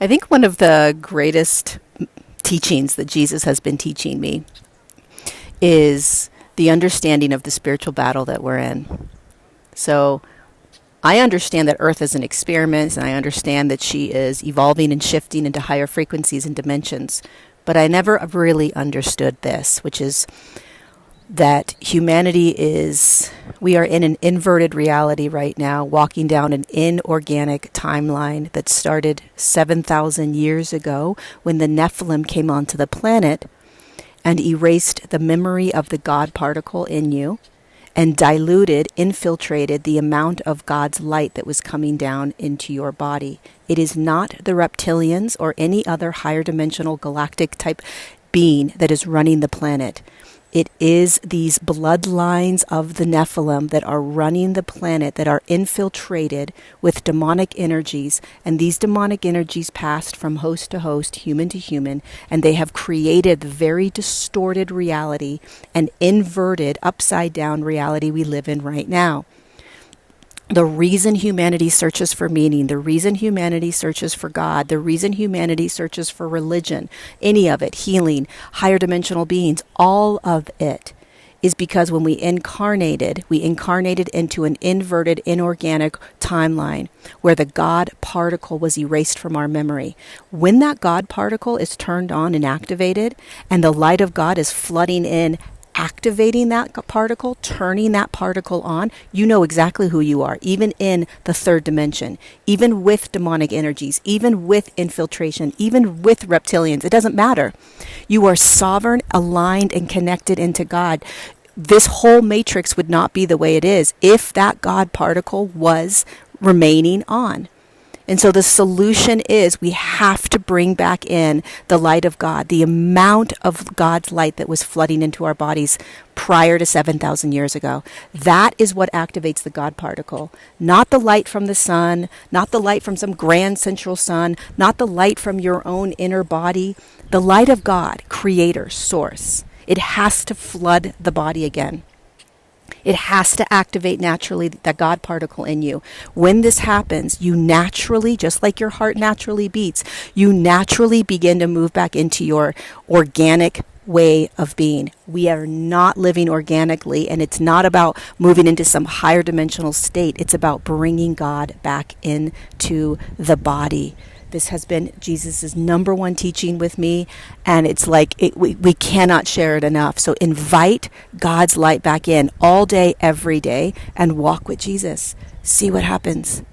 I think one of the greatest teachings that Jesus has been teaching me is the understanding of the spiritual battle that we're in. So I understand that Earth is an experiment, and I understand that she is evolving and shifting into higher frequencies and dimensions. But I never really understood this, which is that we are in an inverted reality right now, walking down an inorganic timeline that started 7,000 years ago when the Nephilim came onto the planet and erased the memory of the God particle in you and infiltrated the amount of God's light that was coming down into your body. It is not the reptilians or any other higher dimensional galactic type being that is running the planet. It is these bloodlines of the Nephilim that are running the planet, that are infiltrated with demonic energies. And these demonic energies passed from host to host, human to human, and they have created the very distorted reality and inverted, upside down reality we live in right now. The reason humanity searches for meaning, the reason humanity searches for God, the reason humanity searches for religion, any of it, healing, higher dimensional beings, all of it is because when we incarnated into an inverted, inorganic timeline where the God particle was erased from our memory. When that God particle is turned on and activated, and the light of God is flooding in, activating that particle, turning that particle on, you know exactly who you are, even in the third dimension, even with demonic energies, even with infiltration, even with reptilians. It doesn't matter. You are sovereign, aligned, and connected into God. This whole matrix would not be the way it is if that God particle was remaining on. And so the solution is we have to bring back in the light of God, the amount of God's light that was flooding into our bodies prior to 7,000 years ago. That is what activates the God particle. Not the light from the sun, not the light from some grand central sun, not the light from your own inner body. The light of God, creator, source. It has to flood the body again. It has to activate naturally the God particle in you. When this happens, you naturally, just like your heart naturally beats, you naturally begin to move back into your organic way of being. We are not living organically, and it's not about moving into some higher dimensional state. It's about bringing God back into the body. This has been Jesus' number one teaching with me, and it's like we cannot share it enough. So invite God's light back in all day, every day, and walk with Jesus. See what happens.